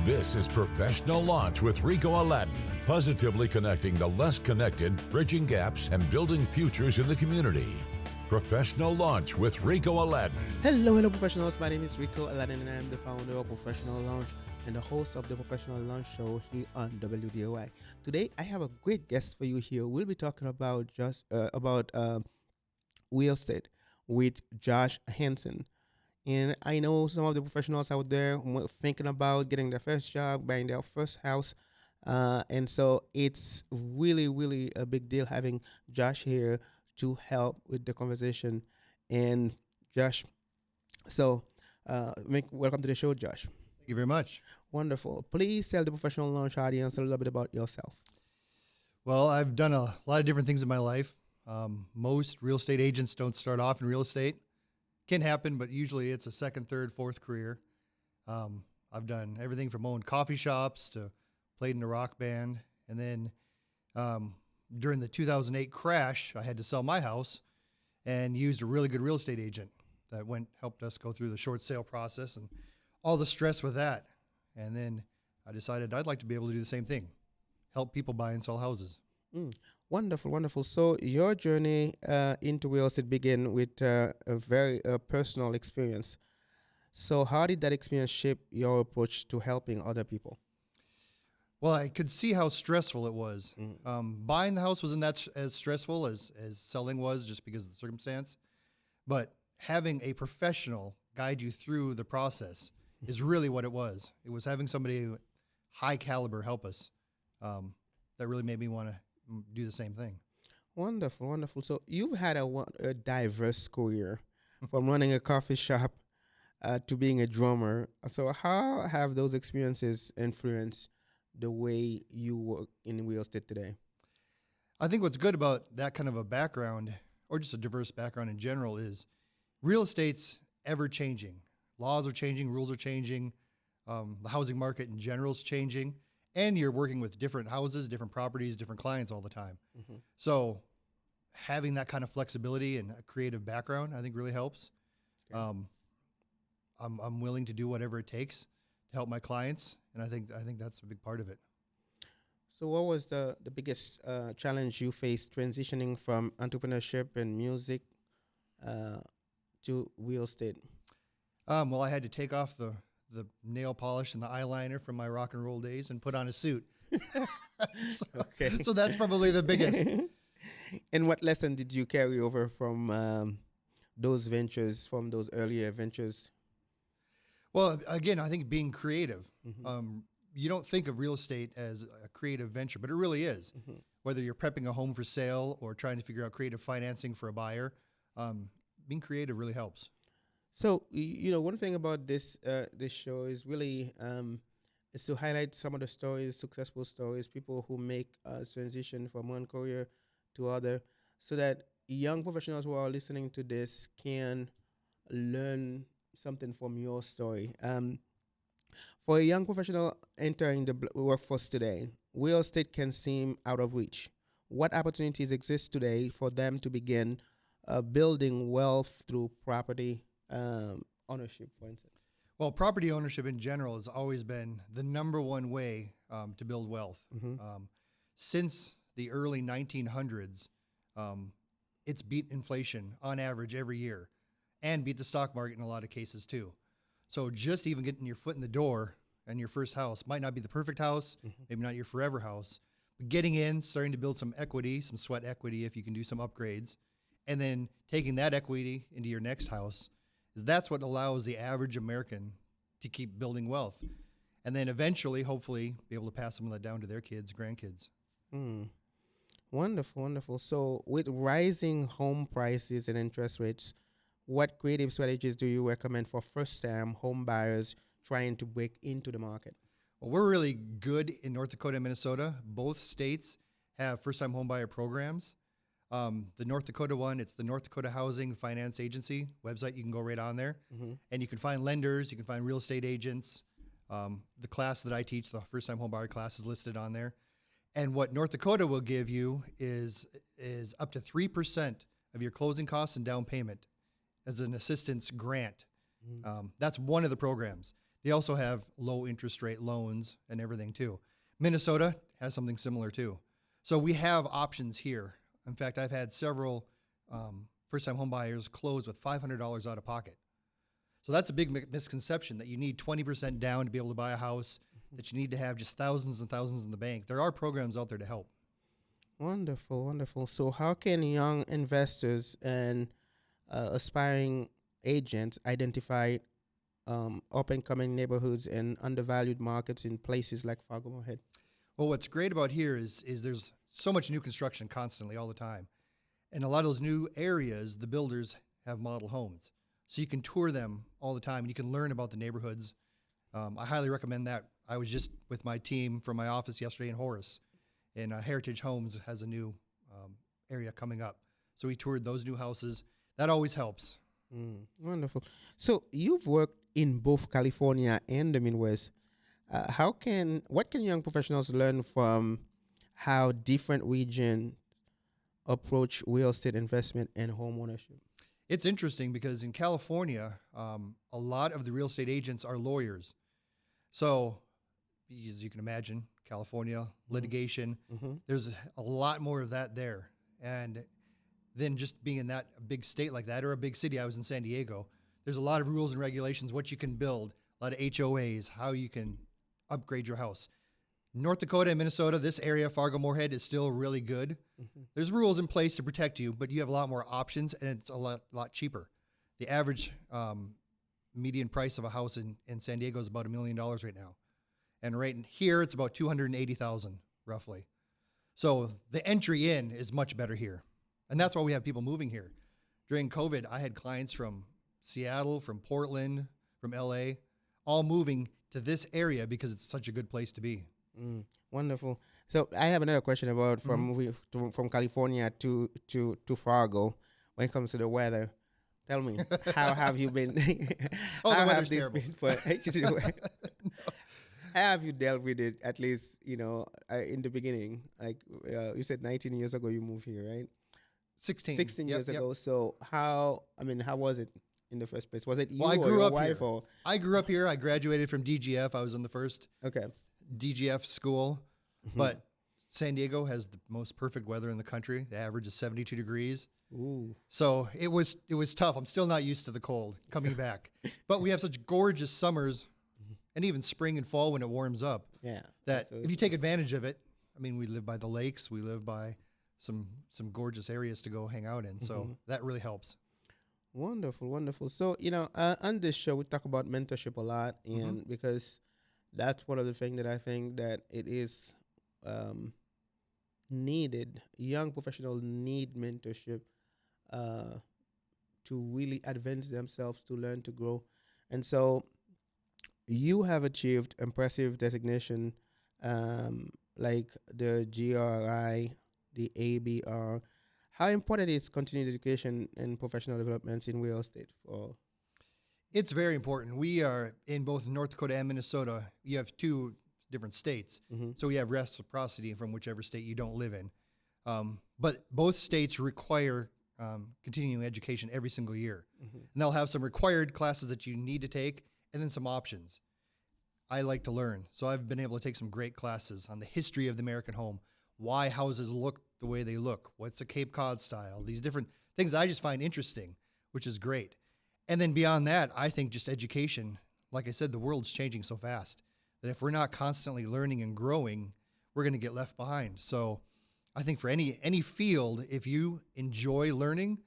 This is Professional Launch with Ricot Aladin, positively connecting the less connected, bridging gaps, and building futures in the community. Professional Launch with Ricot Aladin. Hello, professionals. My name is Ricot Aladin, and I am the founder of Professional Launch and the host of the Professional Launch Show here on WDOI. Today, I have a great guest for you here. We'll be talking about real estate with Josh Hanson. And I know some of the professionals out there who are thinking about getting their first job, buying their first house. And so it's really, really a big deal having Josh here to help with the conversation. And Josh, welcome to the show, Josh. Thank you very much. Wonderful. Please tell the Professional Launch audience a little bit about yourself. Well, I've done a lot of different things in my life. Most real estate agents don't start off in real estate. Can happen, but usually it's a second, third, fourth career. I've done everything from owned coffee shops to played in a rock band. And then during the 2008 crash, I had to sell my house and used a really good real estate agent that helped us go through the short sale process and all the stress with that. And then I decided I'd like to be able to do the same thing, help people buy and sell houses. Wonderful, wonderful. So your journey into real estate began with a very personal experience. So how did that experience shape your approach to helping other people? Well, I could see how stressful it was. Buying the house wasn't as stressful as selling was, just because of the circumstance. But having a professional guide you through the process is really what it was. It was having somebody high caliber help us that really made me want to do the same thing. Wonderful, wonderful. So you've had a diverse career, from running a coffee shop to being a drummer. So how have those experiences influenced the way you work in real estate today? I think what's good about that kind of a background, or just a diverse background in general, is real estate's ever changing. Laws are changing, rules are changing, the housing market in general is changing. And you're working with different houses, different properties, different clients all the time. So having that kind of flexibility and a creative background, I think really helps. Okay. I'm willing to do whatever it takes to help my clients, and I think that's a big part of it. So what was the biggest challenge you faced transitioning from entrepreneurship and music to real estate? Well, I had to take off the nail polish and the eyeliner from my rock and roll days and put on a suit. So that's probably the biggest. And what lesson did you carry over from those ventures, from those earlier ventures? Well, again, I think being creative. You don't think of real estate as a creative venture, but it really is. Whether you're prepping a home for sale or trying to figure out creative financing for a buyer, being creative really helps. So, one thing about this show is really is to highlight some of the stories, successful stories, people who make a transition from one career to other, so that young professionals who are listening to this can learn something from your story. For a young professional entering the workforce today, real estate can seem out of reach. What opportunities exist today for them to begin building wealth through property ownership, for instance? Well, property ownership in general has always been the number one way to build wealth. Since the early 1900s, it's beat inflation on average every year and beat the stock market in a lot of cases too. So just even getting your foot in the door and your first house might not be the perfect house, maybe not your forever house, but getting in, starting to build some equity, some sweat equity if you can do some upgrades, and then taking that equity into your next house, that's what allows the average American to keep building wealth. And then eventually, hopefully, be able to pass some of that down to their kids, grandkids. Wonderful, wonderful. So with rising home prices and interest rates, what creative strategies do you recommend for first-time home buyers trying to break into the market? Well, we're really good in North Dakota and Minnesota. Both states have first-time home buyer programs. The North Dakota one, it's the North Dakota Housing Finance Agency website. You can go right on there, and you can find lenders, you can find real estate agents. The class that I teach, the first-time home buyer class, is listed on there. And what North Dakota will give you is up to 3% of your closing costs and down payment as an assistance grant. That's one of the programs. They also have low interest rate loans and everything too. Minnesota has something similar too. So we have options here. In fact, I've had several first-time home buyers close with $500 out of pocket. So that's a big misconception that you need 20% down to be able to buy a house, that you need to have just thousands and thousands in the bank. There are programs out there to help. Wonderful, wonderful. So how can young investors and aspiring agents identify up-and-coming neighborhoods and undervalued markets in places like Fargo-Moorhead? Well, what's great about here is there's so much new construction constantly all the time. And a lot of those new areas, the builders have model homes. So you can tour them all the time and you can learn about the neighborhoods. I highly recommend that. I was just with my team from my office yesterday in Horace, and Heritage Homes has a new area coming up. So we toured those new houses. That always helps. Wonderful. So you've worked in both California and the Midwest. What can young professionals learn from how different regions approach real estate investment and home ownership? It's interesting because in California, a lot of the real estate agents are lawyers. So as you can imagine, California, litigation, there's a lot more of that there. And then just being in that a big state like that or a big city, I was in San Diego, there's a lot of rules and regulations, what you can build, a lot of HOAs, how you can upgrade your house. North Dakota and Minnesota, this area, Fargo-Moorhead, is still really good. There's rules in place to protect you, but you have a lot more options, and it's a lot cheaper. The average median price of a house in San Diego is about $1 million right now. And right in here, it's about $280,000, roughly. So the entry in is much better here. And that's why we have people moving here. During COVID, I had clients from Seattle, from Portland, from LA, all moving to this area because it's such a good place to be. Wonderful. So I have another question about from moving from California to Fargo when it comes to the weather. Tell me, how have you been? The weather's terrible. How have you dealt with it, at least, in the beginning? Like you said 19 years ago you moved here, right? 16 years ago. So how was it in the first place? Was it you or your wife? I grew up here. I graduated from DGF. I was in the first DGF school. But San Diego has the most perfect weather in the country. The average is 72 degrees. Ooh. So it was tough. I'm still not used to the cold coming back. But we have such gorgeous summers and even spring and fall when it warms up. Yeah. That if you take advantage of it, we live by the lakes. We live by some gorgeous areas to go hang out in. So that really helps. Wonderful, wonderful. So, on this show, we talk about mentorship a lot, and because that's one of the things that I think that it is needed. Young professionals need mentorship to really advance themselves, to learn, to grow. And so you have achieved impressive designation like the GRI, the ABR. How important is continued education and professional developments in real estate for? It's very important. We are in both North Dakota and Minnesota. You have two different states. So we have reciprocity from whichever state you don't live in. But both states require continuing education every single year. And they'll have some required classes that you need to take and then some options. I like to learn. So I've been able to take some great classes on the history of the American home, why houses look the way they look, what's a Cape Cod style, these different things that I just find interesting, which is great. And then beyond that, I think just education, like I said, the world's changing so fast that if we're not constantly learning and growing, we're going to get left behind. So I think for any field, if you enjoy learning,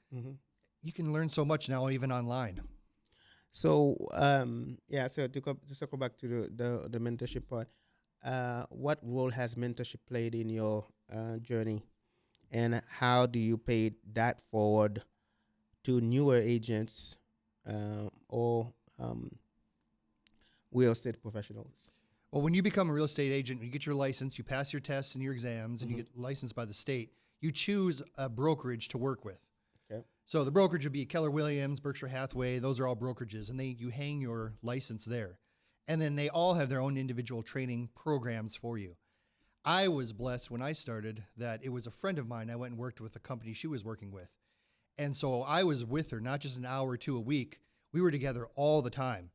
you can learn so much now, even online. So, so to circle back to the mentorship part, what role has mentorship played in your journey, and how do you pay that forward to newer agents or real estate professionals? Well, when you become a real estate agent, you get your license, you pass your tests and your exams, and you get licensed by the state, you choose a brokerage to work with. Okay. So the brokerage would be Keller Williams, Berkshire Hathaway, those are all brokerages, and you hang your license there. And then they all have their own individual training programs for you. I was blessed when I started that it was a friend of mine. I went and worked with the company she was working with. And so I was with her, not just an hour or two a week. We were together all the time.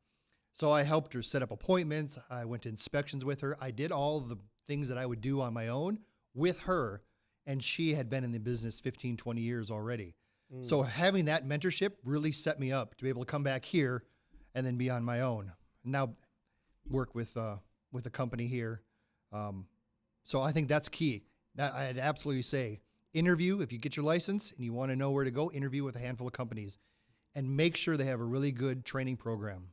So I helped her set up appointments. I went to inspections with her. I did all the things that I would do on my own with her. And she had been in the business 15, 20 years already. So having that mentorship really set me up to be able to come back here and then be on my own. Now work with a company here. So I think that's key. That I'd absolutely say interview. If you get your license and you want to know where to go, interview with a handful of companies and make sure they have a really good training program.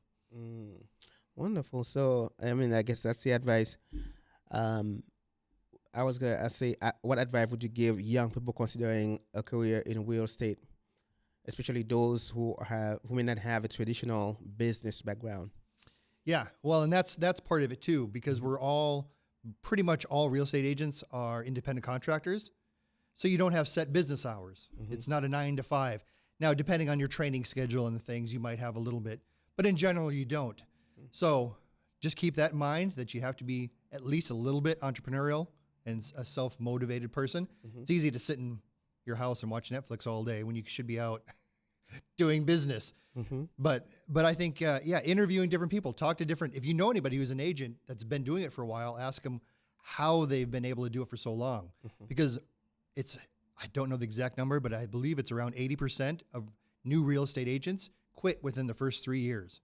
Wonderful. So, I mean, I guess that's the advice. I was going to say, what advice would you give young people considering a career in real estate, especially those who may not have a traditional business background? Yeah, well, and that's part of it too, because pretty much all real estate agents are independent contractors. So you don't have set business hours. It's not a 9 to 5. Now, depending on your training schedule and the things, you might have a little bit, but in general, you don't. So just keep that in mind, that you have to be at least a little bit entrepreneurial and a self-motivated person. It's easy to sit in your house and watch Netflix all day when you should be out doing business. But I think, interviewing different people, talk to different, if you know anybody who's an agent that's been doing it for a while, ask them how they've been able to do it for so long. Because I don't know the exact number, but I believe it's around 80% of new real estate agents quit within the first 3 years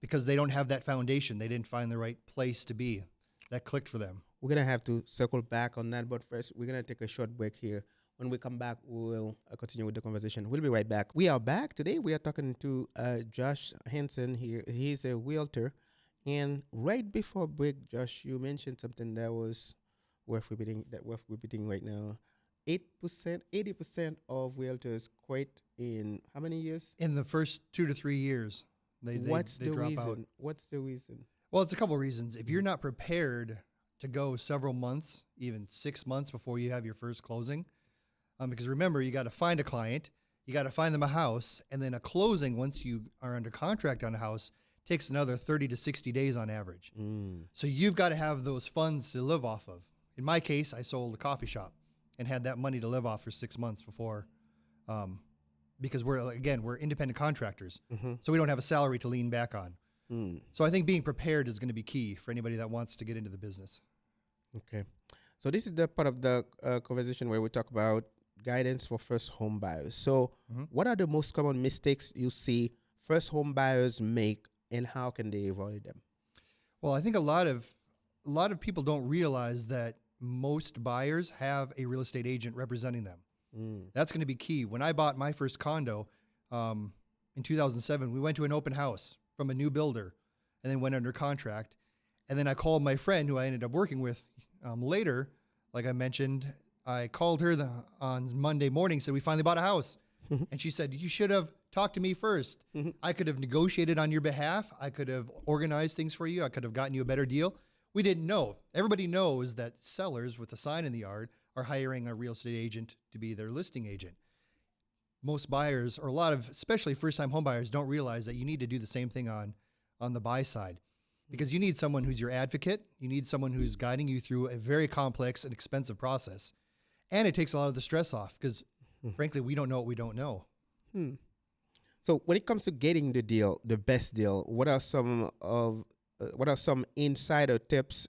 because they don't have that foundation. They didn't find the right place to be that clicked for them. We're going to have to circle back on that, but first we're going to take a short break here. When we come back, we'll continue with the conversation. We'll be right back. We are back. Today we are talking to Josh Hanson here. He's a realtor. And right before break, Josh, you mentioned something that was worth repeating right now. 80% of realtors quit in how many years? In the first 2 to 3 years, they drop out. What's the reason? Well, it's a couple of reasons. If you're not prepared to go several months, even 6 months before you have your first closing, because remember, you got to find a client, you got to find them a house, and then a closing, once you are under contract on a house, takes another 30 to 60 days on average. So you've got to have those funds to live off of. In my case, I sold a coffee shop and had that money to live off for 6 months before, because we're independent contractors, so we don't have a salary to lean back on. So I think being prepared is going to be key for anybody that wants to get into the business. Okay. So this is the part of the conversation where we talk about guidance for first home buyers. So what are the most common mistakes you see first home buyers make, and how can they avoid them? Well, I think a lot of people don't realize that most buyers have a real estate agent representing them. That's going to be key. When I bought my first condo in 2007, we went to an open house from a new builder and then went under contract. And then I called my friend who I ended up working with later. Like I mentioned, I called her on Monday morning, said we finally bought a house. And she said, you should have talked to me first. I could have negotiated on your behalf. I could have organized things for you. I could have gotten you a better deal. We didn't know. Everybody knows that sellers with a sign in the yard are hiring a real estate agent to be their listing agent. Most buyers, or a lot of, especially first-time home buyers, don't realize that you need to do the same thing on the buy side, because you need someone who's your advocate. You need someone who's guiding you through a very complex and expensive process. And it takes a lot of the stress off because, frankly, we don't know what we don't know. So when it comes to getting the deal, the best deal, what are some insider tips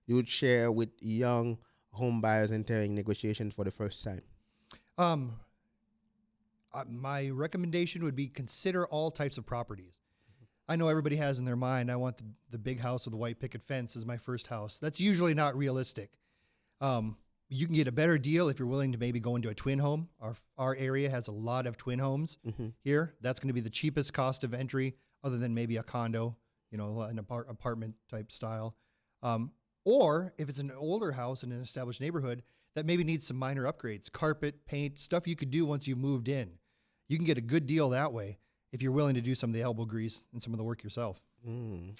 you would share with young home buyers entering negotiation for the first time? My recommendation would be consider all types of properties. I know everybody has in their mind, I want the big house with the white picket fence as my first house. That's usually not realistic. You can get a better deal if you're willing to maybe go into a twin home. Our area has a lot of twin homes here. That's going to be the cheapest cost of entry, other than maybe a condo, an apartment type style. Or if it's an older house in an established neighborhood that maybe needs some minor upgrades, carpet, paint, stuff you could do once you've moved in. You can get a good deal that way if you're willing to do some of the elbow grease and some of the work yourself.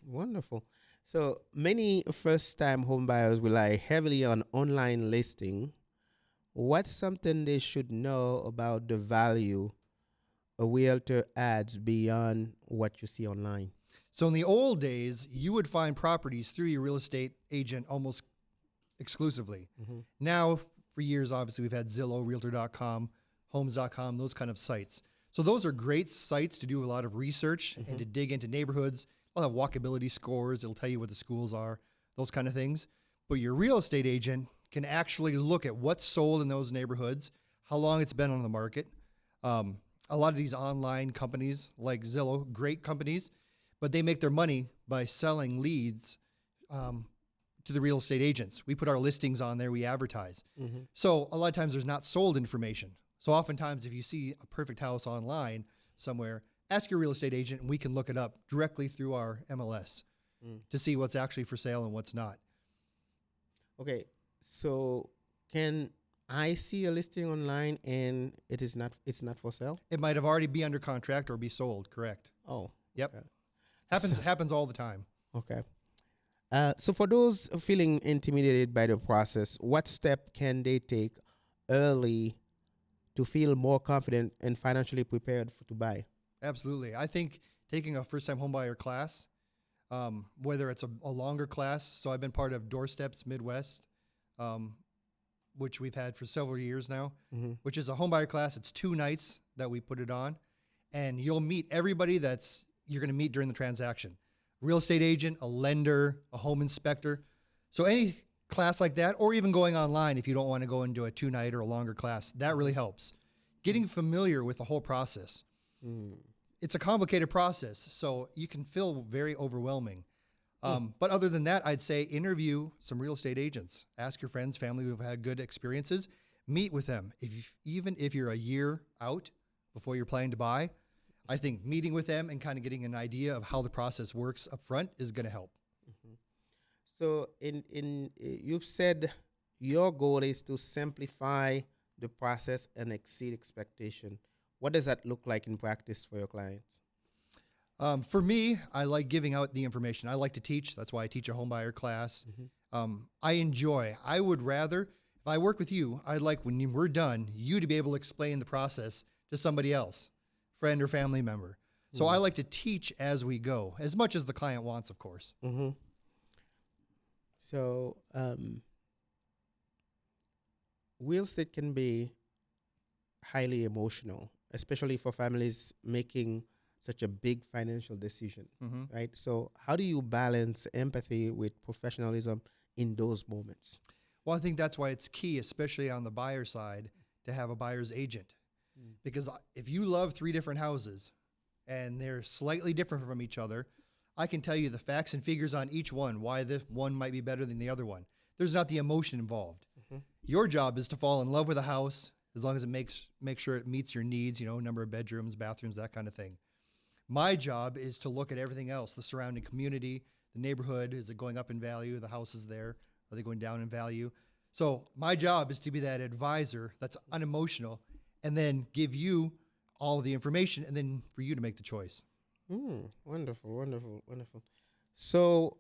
Wonderful. So many first-time home buyers rely heavily on online listing. What's something they should know about the value a realtor adds beyond what you see online? So in the old days, you would find properties through your real estate agent almost exclusively. Now, for years, obviously, we've had Zillow, Realtor.com, Homes.com, those kind of sites. So those are great sites to do a lot of research and to dig into neighborhoods. A I'll have walkability scores. It'll tell you what the schools are, those kind of things. But your real estate agent can actually look at what's sold in those neighborhoods, how long it's been on the market. A lot of these online companies like Zillow, great companies, but they make their money by selling leads to the real estate agents. We put our listings on there, we advertise. So a lot of times there's not sold information. So oftentimes if you see a perfect house online somewhere, ask your real estate agent and we can look it up directly through our MLS to see what's actually for sale and what's not. Okay, so can I see a listing online and it's not for sale? It might have already be under contract or be sold, correct? Oh, Yep. okay. Happens all the time. Okay. So for those feeling intimidated by the process, what step can they take early to feel more confident and financially prepared to buy? Absolutely. I think taking a first-time homebuyer class, whether it's a longer class, so I've been part of Doorsteps Midwest, which we've had for several years now, which is a homebuyer class. It's 2 nights that we put it on, and you'll meet everybody you're going to meet during the transaction. Real estate agent, a lender, a home inspector. So any class like that, or even going online if you don't want to go into a 2-night or a longer class, that really helps. Getting familiar with the whole process. It's a complicated process, so you can feel very overwhelming. But other than that, I'd say interview some real estate agents. Ask your friends, family who've had good experiences. Meet with them. Even if you're a year out before you're planning to buy, I think meeting with them and kind of getting an idea of how the process works up front is going to help. So you've said your goal is to simplify the process and exceed expectation. What does that look like in practice for your clients? For me, I like giving out the information. I like to teach. That's why I teach a homebuyer class. I would rather, if I work with you, I'd like when we're done, you to be able to explain the process to somebody else, friend or family member. So I like to teach as we go, as much as the client wants, of course. So real estate can be highly emotional, especially for families making such a big financial decision, right? So how do you balance empathy with professionalism in those moments? Well, I think that's why it's key, especially on the buyer side, to have a buyer's agent. Because if you love 3 different houses and they're slightly different from each other, I can tell you the facts and figures on each one, why this one might be better than the other one. There's not the emotion involved. Your job is to fall in love with a house as long as it make sure it meets your needs, number of bedrooms, bathrooms, that kind of thing. My job is to look at everything else, the surrounding community, the neighborhood. Is it going up in value? The houses there, are they going down in value? So my job is to be that advisor that's unemotional and then give you all of the information and then for you to make the choice. Wonderful, wonderful, wonderful. So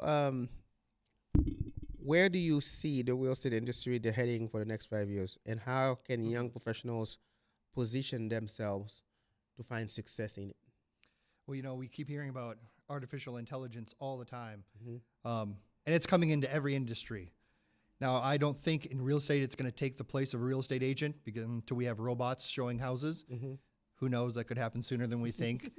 where do you see the real estate industry heading for the next 5 years? And how can young professionals position themselves to find success in it? Well, we keep hearing about artificial intelligence all the time, and it's coming into every industry. Now, I don't think in real estate it's going to take the place of a real estate agent because until we have robots showing houses. Who knows? That could happen sooner than we think.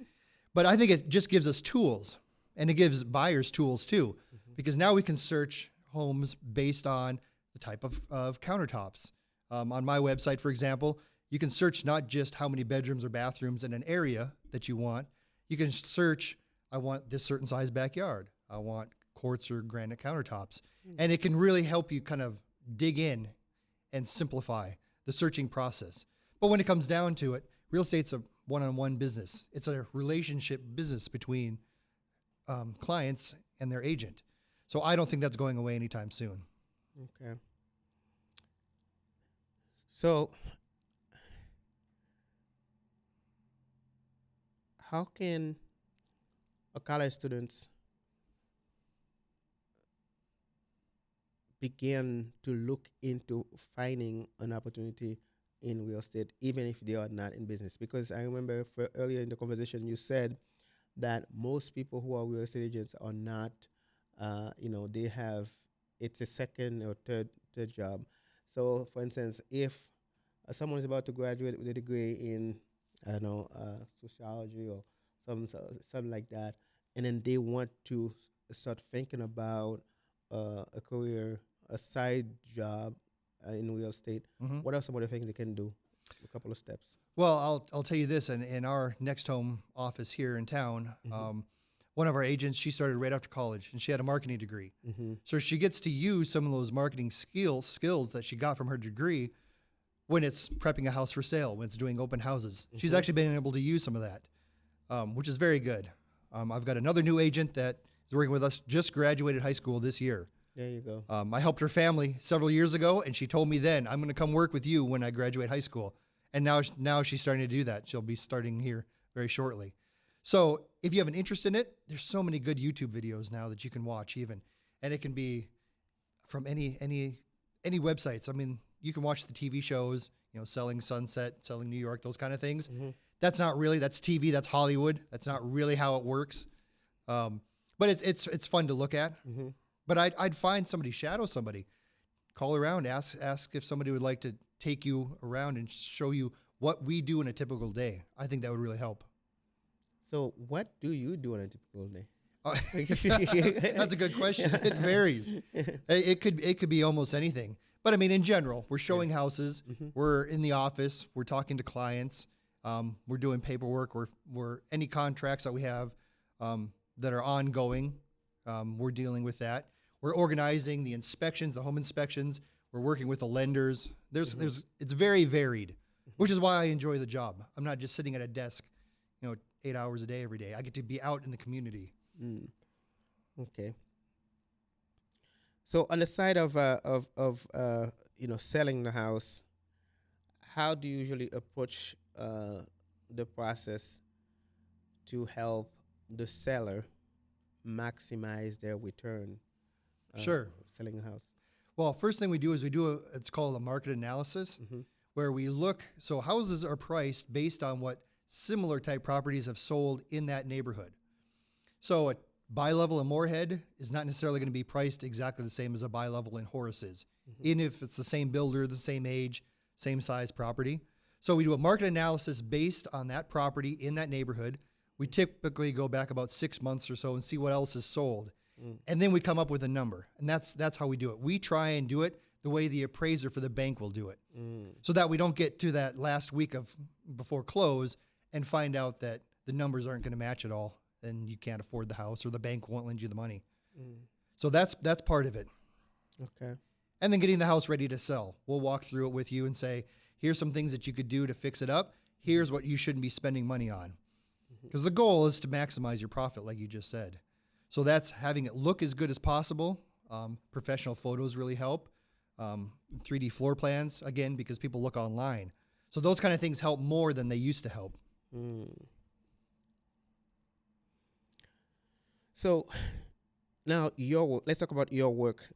But I think it just gives us tools, and it gives buyers tools too, because now we can search homes based on the type of countertops. On my website, for example, you can search not just how many bedrooms or bathrooms in an area that you want. You can search, I want this certain size backyard. I want quartz or granite countertops. And it can really help you kind of dig in and simplify the searching process. But when it comes down to it, real estate's a one-on-one business. It's a relationship business between clients and their agent. So I don't think that's going away anytime soon. Okay. So how can a college student begin to look into finding an opportunity in real estate, even if they are not in business? Because I remember earlier in the conversation you said that most people who are real estate agents are not, it's a second or third job. So, for instance, if someone is about to graduate with a degree in, sociology or something like that, and then they want to start thinking about a career, a side job in real estate, Mm-hmm. what are some of the things they can do? A couple of steps. Well, I'll tell you this, in our next home office here in town, Mm-hmm. one of our agents, she started right after college, and she had a marketing degree. Mm-hmm. So she gets to use some of those marketing skills that she got from her degree when it's prepping a house for sale, when it's doing open houses. She's actually been able to use some of that, which is very good. I've got another new agent that is working with us, just graduated high school this year. There you go. I helped her family several years ago, and she told me then, I'm going to come work with you when I graduate high school. And now she's starting to do that. She'll be starting here very shortly. So if you have an interest in it, there's so many good YouTube videos now that you can watch even. And it can be from any websites. I mean, you can watch the TV shows, Selling Sunset, Selling New York, those kind of things. Mm-hmm. That's TV, that's Hollywood. That's not really how it works. But it's fun to look at. Mm-hmm. But I'd find somebody, shadow somebody, call around, ask if somebody would like to take you around and show you what we do in a typical day. I think that would really help. So what do you do on a typical day? That's a good question. It varies. It could be almost anything. But I mean, in general, we're showing houses. Mm-hmm. We're in the office. We're talking to clients. We're doing paperwork. We're any contracts that we have that are ongoing. We're dealing with that. We're organizing the inspections, the home inspections. We're working with the lenders. It's very varied, which is why I enjoy the job. I'm not just sitting at a desk, 8 hours a day every day. I get to be out in the community. Mm. Okay. So on the side of selling the house, how do you usually approach the process to help the seller maximize their return? Sure. Selling a house. Well, first thing we do is it's called a market analysis, Mm-hmm. where we look, so houses are priced based on what similar type properties have sold in that neighborhood. So a buy level in Moorhead is not necessarily going to be priced exactly the same as a buy level in Horace is, even if it's the same builder, the same age, same size property. So we do a market analysis based on that property in that neighborhood. We typically go back about 6 months or so and see what else is sold. And then we come up with a number. And that's how we do it. We try and do it the way the appraiser for the bank will do it. So that we don't get to that last week before close and find out that the numbers aren't going to match at all and you can't afford the house or the bank won't lend you the money. So that's part of it. Okay. And then getting the house ready to sell. We'll walk through it with you and say, here's some things that you could do to fix it up. Here's what you shouldn't be spending money on. Because the goal is to maximize your profit, like you just said. So that's having it look as good as possible. Professional photos really help. 3D floor plans, again, because people look online. So those kind of things help more than they used to help. So now your work, let's talk about your work.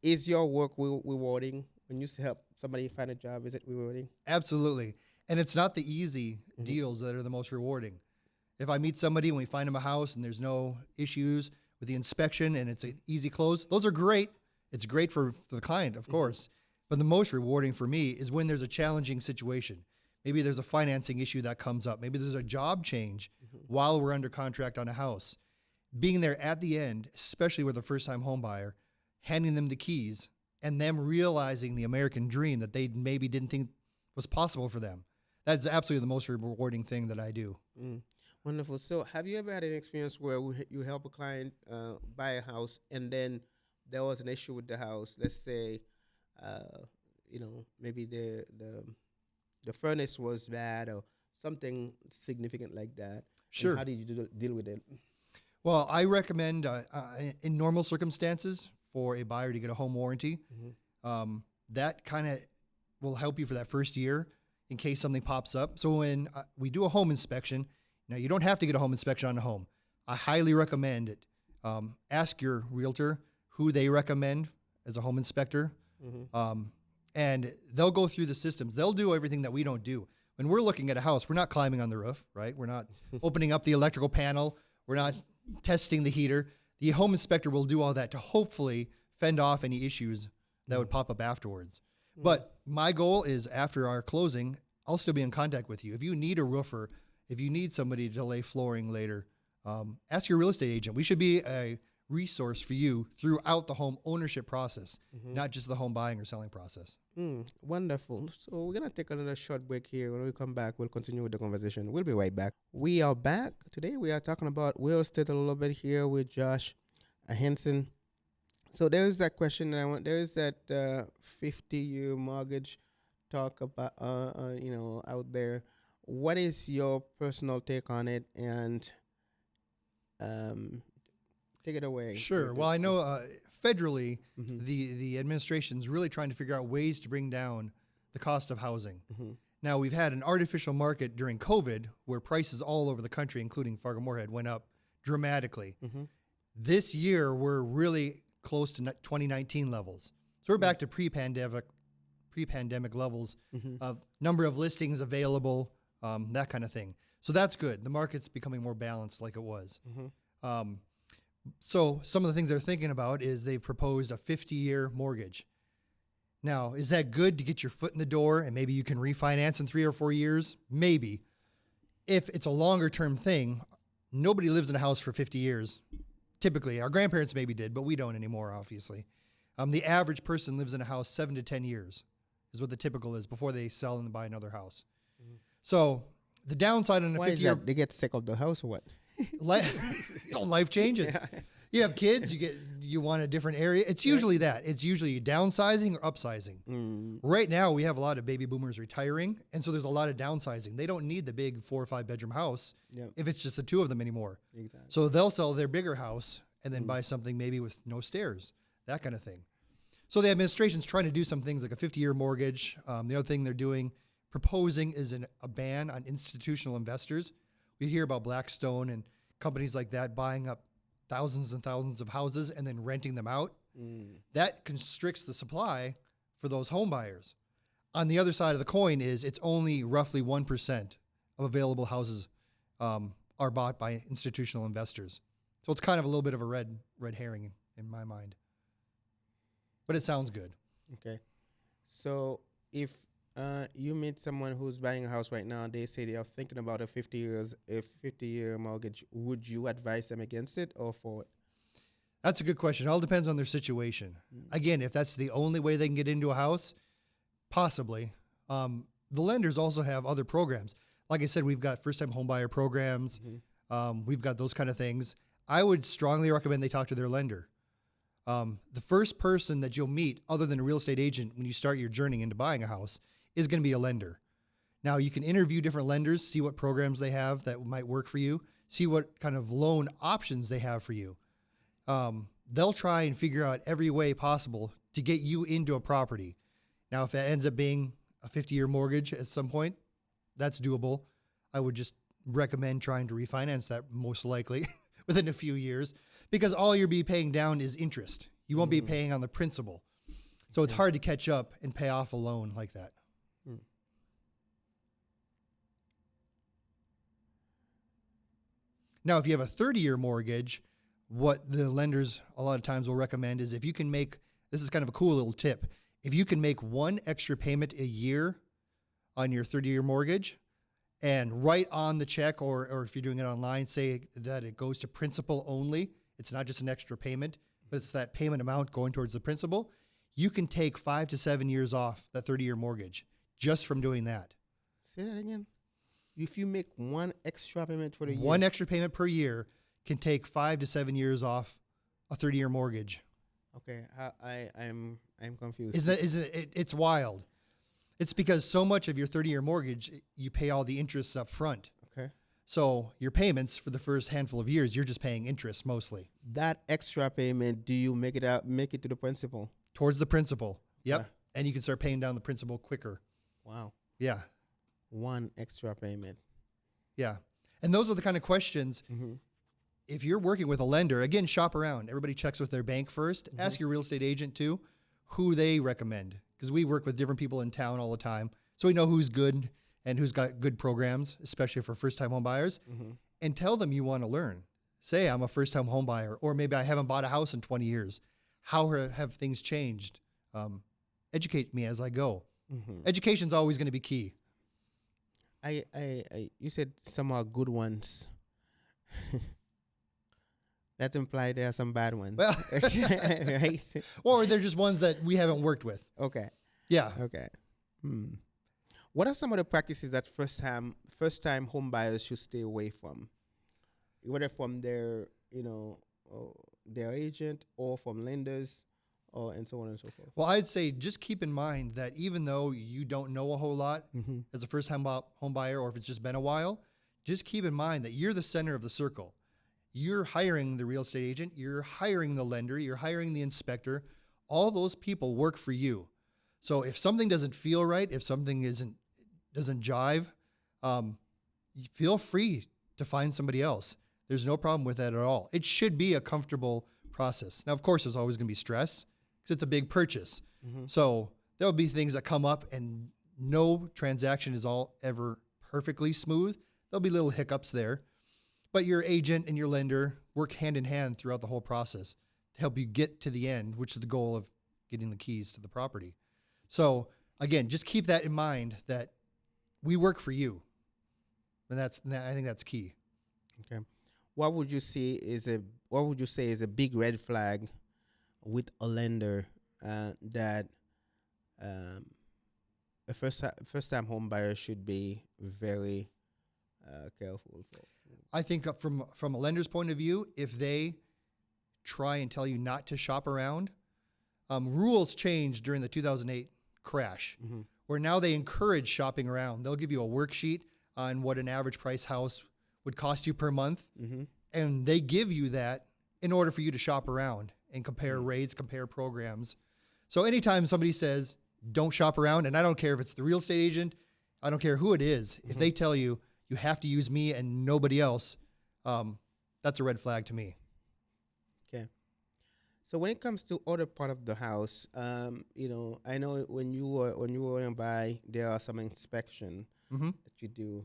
Is your work rewarding? When you help somebody find a job, is it rewarding? Absolutely. And it's not the easy deals that are the most rewarding. If I meet somebody and we find them a house and there's no issues with the inspection and it's an easy close, those are great. It's great for the client, of course. But the most rewarding for me is when there's a challenging situation. Maybe there's a financing issue that comes up. Maybe there's a job change while we're under contract on a house. Being there at the end, especially with a first-time home buyer, handing them the keys and them realizing the American dream that they maybe didn't think was possible for them. That's absolutely the most rewarding thing that I do. Wonderful. So have you ever had an experience where you help a client buy a house and then there was an issue with the house? Let's say, maybe the furnace was bad or something significant like that. Sure. And how did you deal with it? Well, I recommend in normal circumstances for a buyer to get a home warranty. That kind of will help you for that first year in case something pops up. So when we do a home inspection, now you don't have to get a home inspection on a home. I highly recommend it. Ask your realtor who they recommend as a home inspector. And they'll go through the systems. They'll do everything that we don't do. When we're looking at a house, we're not climbing on the roof, right? We're not opening up the electrical panel. We're not testing the heater. The home inspector will do all that to hopefully fend off any issues that would pop up afterwards. But my goal is after our closing, I'll still be in contact with you. If you need a roofer, if you need somebody to lay flooring later, ask your real estate agent. We should be a resource for you throughout the home ownership process, not just the home buying or selling process. Wonderful. So we're going to take another short break here. When we come back, we'll continue with the conversation. We'll be right back. We are back. Today we are talking about real estate a little bit here with Josh Hanson. So there is that question that there is that 50-year mortgage talk about, out there. What is your personal take on it? And take it away. Sure. Well, I know federally, the administration's really trying to figure out ways to bring down the cost of housing. Now, we've had an artificial market during COVID where prices all over the country, including Fargo-Moorhead, went up dramatically. This year, we're really close to 2019 levels. So we're back to pre-pandemic levels of number of listings available, that kind of thing. So that's good. The market's becoming more balanced like it was. So some of the things they're thinking about is they've proposed a 50-year mortgage. Now, is that good to get your foot in the door and maybe you can refinance in 3 or 4 years? Maybe. If it's a longer-term thing, nobody lives in a house for 50 years. Typically, our grandparents maybe did, but we don't anymore, obviously. The average person lives in a house 7 to 10 years is what the typical is before they sell and buy another house. So the downside on a 50-year... They get sick of the house or what? Life changes. You have kids, you want a different area. It's usually that. It's usually downsizing or upsizing. Right now, we have a lot of baby boomers retiring, and so there's a lot of downsizing. They don't need the big 4 or 5 bedroom house if it's just the 2 of them anymore. Exactly. So they'll sell their bigger house and then buy something maybe with no stairs, that kind of thing. So the administration's trying to do some things like a 50-year mortgage. The other thing they're proposing is a ban on institutional investors. We hear about Blackstone and companies like that buying up thousands and thousands of houses and then renting them out. That constricts the supply for those home buyers. On the other side of the coin is it's only roughly 1% of available houses are bought by institutional investors. So it's kind of a little bit of a red herring in my mind. But it sounds good. Okay. So if you meet someone who's buying a house right now, they say they are thinking about a 50-year mortgage. Would you advise them against it or for it? That's a good question. It all depends on their situation. Again, if that's the only way they can get into a house, possibly. The lenders also have other programs. Like I said, we've got first-time homebuyer programs. We've got those kind of things. I would strongly recommend they talk to their lender. The first person that you'll meet, other than a real estate agent, when you start your journey into buying a house, is going to be a lender. Now, you can interview different lenders, see what programs they have that might work for you, see what kind of loan options they have for you. They'll try and figure out every way possible to get you into a property. Now, if that ends up being a 50-year mortgage at some point, that's doable. I would just recommend trying to refinance that most likely within a few years, because all you'll be paying down is interest. You won't be paying on the principal. So it's hard to catch up and pay off a loan like that. Now, if you have a 30-year mortgage, what the lenders a lot of times will recommend is if you can make, this is kind of a cool little tip, if you can make 1 extra payment a year on your 30-year mortgage and write on the check, or if you're doing it online, say that it goes to principal only, it's not just an extra payment, but it's that payment amount going towards the principal, you can take 5 to 7 years off that 30-year mortgage just from doing that. Say that again. If you make 1 extra payment for the year. 1 extra payment per year can take 5 to 7 years off a 30-year mortgage. Okay, I'm confused. It's wild. It's because so much of your 30-year mortgage, you pay all the interest up front. Okay. So your payments for the first handful of years, you're just paying interest mostly. That extra payment, do you make it to the principal? Towards the principal. Yep. Yeah. And you can start paying down the principal quicker. Wow. Yeah. 1 extra payment. Yeah. And those are the kind of questions. If you're working with a lender, again, shop around. Everybody checks with their bank first. Ask your real estate agent too, who they recommend. Because we work with different people in town all the time. So we know who's good and who's got good programs, especially for first-time home buyers. And tell them you want to learn. Say, I'm a first-time home buyer, or maybe I haven't bought a house in 20 years. How have things changed? Educate me as I go. Education's always going to be key. You said some are good ones. That implies there are some bad ones. Well, right? or they're just ones that we haven't worked with. Okay. Yeah. Okay. What are some of the practices that first time home buyers should stay away from, whether from their their agent or from lenders, or and so on and so forth? Well, I'd say just keep in mind that even though you don't know a whole lot as a first-time home buyer, or if it's just been a while, just keep in mind that you're the center of the circle. You're hiring the real estate agent, you're hiring the lender, you're hiring the inspector. All those people work for you. So if something doesn't feel right, if something doesn't jive, you feel free to find somebody else. There's no problem with that at all. It should be a comfortable process. Now, of course, there's always going to be stress because it's a big purchase. So there'll be things that come up, and no transaction is all ever perfectly smooth. There'll be little hiccups there, but your agent and your lender work hand in hand throughout the whole process to help you get to the end, which is the goal of getting the keys to the property. So again, just keep that in mind, that we work for you. And I think that's key. Okay. What would you say is a big red flag with a lender that a first time home buyer should be very careful for? I think from a lender's point of view, if they try and tell you not to shop around, rules changed during the 2008 crash, where now they encourage shopping around. They'll give you a worksheet on what an average price house would cost you per month, and they give you that in order for you to shop around and compare rates, compare programs. So anytime somebody says, don't shop around, and I don't care if it's the real estate agent, I don't care who it is, if they tell you, you have to use me and nobody else, that's a red flag to me. Okay. So when it comes to other part of the house, I know when you were going to buy, there are some inspection that you do.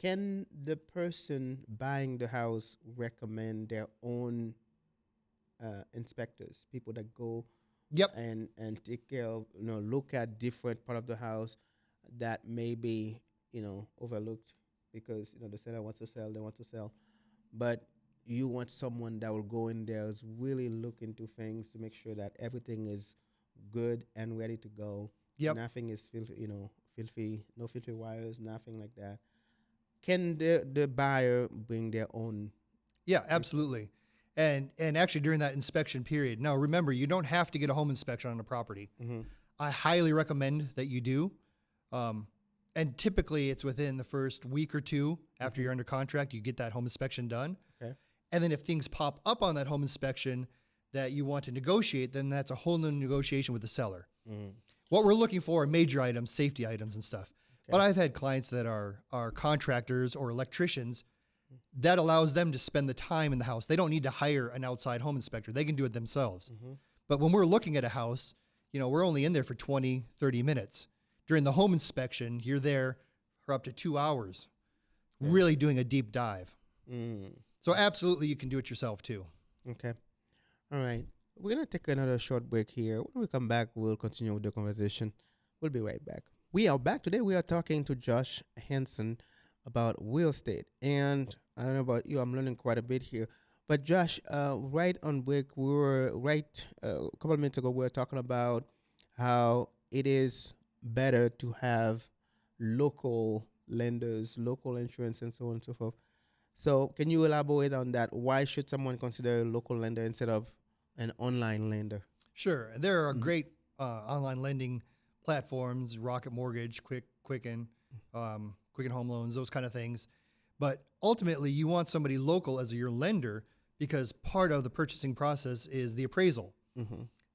Can the person buying the house recommend their own inspectors, people that go and take care of, look at different part of the house that may be, overlooked because, the seller wants to sell, they want to sell. But you want someone that will go in there, is really look into things to make sure that everything is good and ready to go. Nothing is filthy, no filthy wires, nothing like that. Can the buyer bring their own? Yeah, absolutely. And actually during that inspection period, now remember, you don't have to get a home inspection on a property. I highly recommend that you do. And typically it's within the first week or two after you're under contract, you get that home inspection done. Okay. And then if things pop up on that home inspection that you want to negotiate, then that's a whole new negotiation with the seller. What we're looking for are major items, safety items and stuff. Okay. But I've had clients that are contractors or electricians. That allows them to spend the time in the house. They don't need to hire an outside home inspector. They can do it themselves. But when we're looking at a house, we're only in there for 20, 30 minutes. During the home inspection, you're there for up to 2 hours, really doing a deep dive. So absolutely, you can do it yourself too. Okay. All right. We're going to take another short break here. When we come back, we'll continue with the conversation. We'll be right back. We are back. Today we are talking to Josh Hanson about real estate. And I don't know about you, I'm learning quite a bit here. But Josh, right on break, we were a couple of minutes ago, we were talking about how it is better to have local lenders, local insurance, and so on and so forth. So can you elaborate on that? Why should someone consider a local lender instead of an online lender? Sure. There are great online lending platforms, Rocket Mortgage, Quicken Home Loans, those kind of things. But ultimately, you want somebody local as your lender because part of the purchasing process is the appraisal.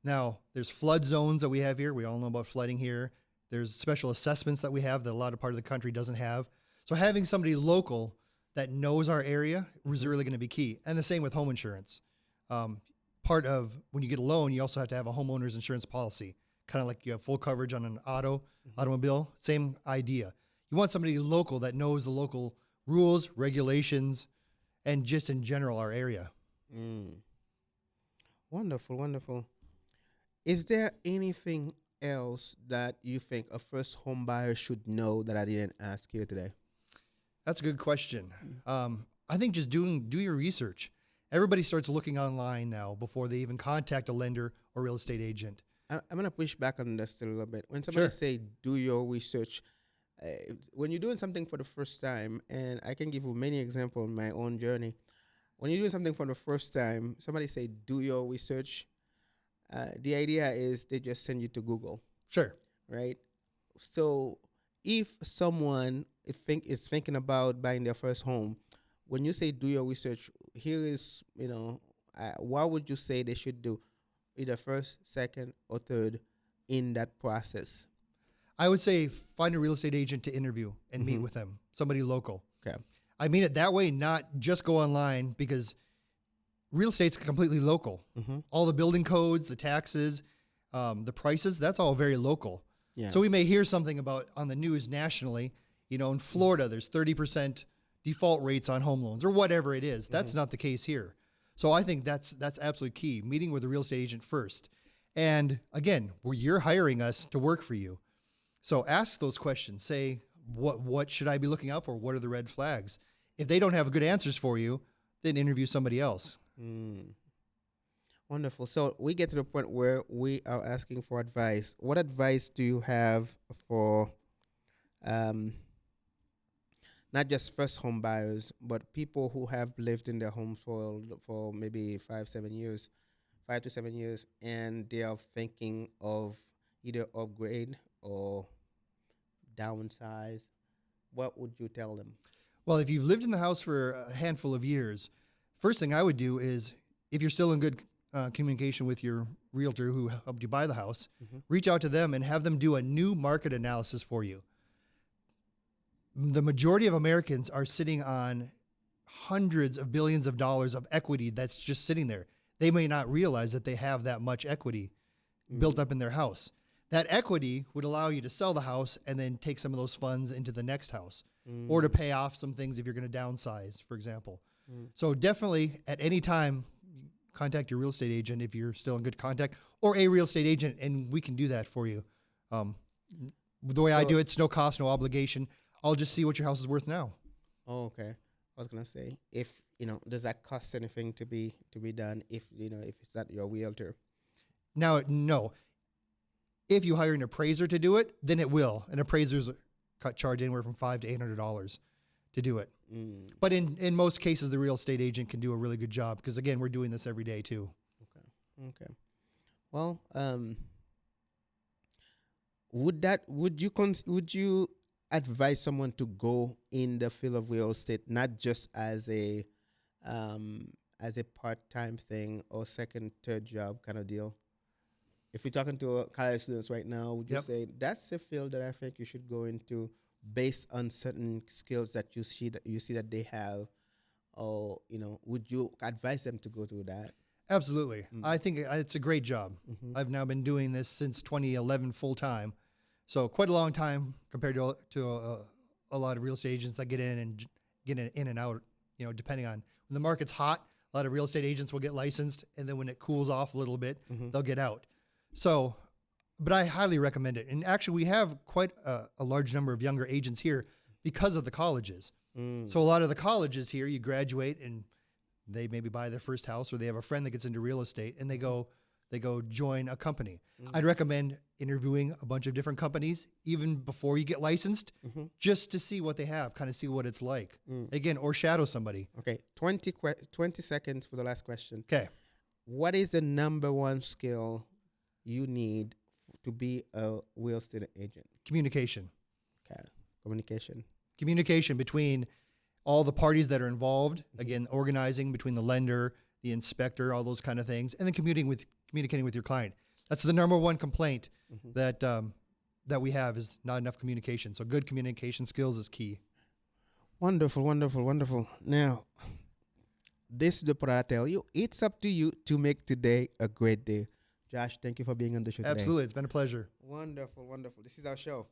Now, there's flood zones that we have here. We all know about flooding here. There's special assessments that we have that a lot of part of the country doesn't have. So having somebody local that knows our area is really going to be key. And the same with home insurance. Part of when you get a loan, you also have to have a homeowner's insurance policy, kind of like you have full coverage on an automobile, same idea. You want somebody local that knows the local rules, regulations, and just in general our area. Wonderful, wonderful. Is there anything else that you think a first home buyer should know that I didn't ask you today? That's a good question. I think just do your research. Everybody starts looking online now before they even contact a lender or real estate agent. I'm going to push back on this a little bit. When somebody say do your research, when you're doing something for the first time, and I can give you many examples in my own journey. When you're doing something for the first time, somebody say do your research. The idea is they just send you to Google. Sure. Right? So if someone is thinking about buying their first home, when you say do your research, here is, what would you say they should do? Either first, second, or third in that process? I would say find a real estate agent to interview and meet with them, somebody local. Okay. I mean it that way, not just go online, because real estate's completely local. All the building codes, the taxes, the prices, that's all very local. Yeah. So we may hear something about on the news nationally, in Florida, there's 30% default rates on home loans or whatever it is. That's not the case here. So I think that's absolutely key, meeting with a real estate agent first. And again, you're hiring us to work for you. So ask those questions. Say, what should I be looking out for? What are the red flags? If they don't have good answers for you, then interview somebody else. Wonderful. So we get to the point where we are asking for advice. What advice do you have for not just first home buyers, but people who have lived in their homes for maybe 5 to 7 years, and they are thinking of either upgrade or downsize? What would you tell them? Well, if you've lived in the house for a handful of years, first thing I would do is, if you're still in good communication with your realtor who helped you buy the house, reach out to them and have them do a new market analysis for you. The majority of Americans are sitting on hundreds of billions of dollars of equity that's just sitting there. They may not realize that they have that much equity built up in their house. That equity would allow you to sell the house and then take some of those funds into the next house, or to pay off some things if you're going to downsize, for example. So definitely at any time, contact your real estate agent if you're still in good contact, or a real estate agent, and we can do that for you. The way I do it's no cost, no obligation. I'll just see what your house is worth now. Oh, okay. I was gonna say, if does that cost anything to be done if it's not your realtor? Now, no. If you hire an appraiser to do it, then it will. An appraiser's charge anywhere from $500 to $800 to do it. But in most cases, the real estate agent can do a really good job, because again, we're doing this every day too. Okay. Well, would you advise someone to go in the field of real estate, not just as a part-time thing or second, third job kind of deal? If we're talking to college students right now, would you say that's a field that I think you should go into based on certain skills that you see that they have, or would you advise them to go through that? Absolutely. I think it's a great job. I've now been doing this since 2011 full time, so quite a long time compared to a lot of real estate agents that get in and out. Depending on when the market's hot, a lot of real estate agents will get licensed, and then when it cools off a little bit, they'll get out. So, but I highly recommend it. And actually, we have quite a large number of younger agents here because of the colleges. So a lot of the colleges here, you graduate and they maybe buy their first house, or they have a friend that gets into real estate, and they go join a company. I'd recommend interviewing a bunch of different companies even before you get licensed, just to see what they have, kind of see what it's like. Again, or shadow somebody. Okay, 20 seconds for the last question. Okay. What is the number one skill you need to be a real estate agent? Communication. Okay, communication. Communication between all the parties that are involved. Again, organizing between the lender, the inspector, all those kind of things, and then communicating with your client. That's the number one complaint that we have, is not enough communication. So good communication skills is key. Wonderful, wonderful, wonderful. Now, this is the part I tell you. It's up to you to make today a great day. Josh, thank you for being on the show today. Absolutely. It's been a pleasure. Wonderful, wonderful. This is our show.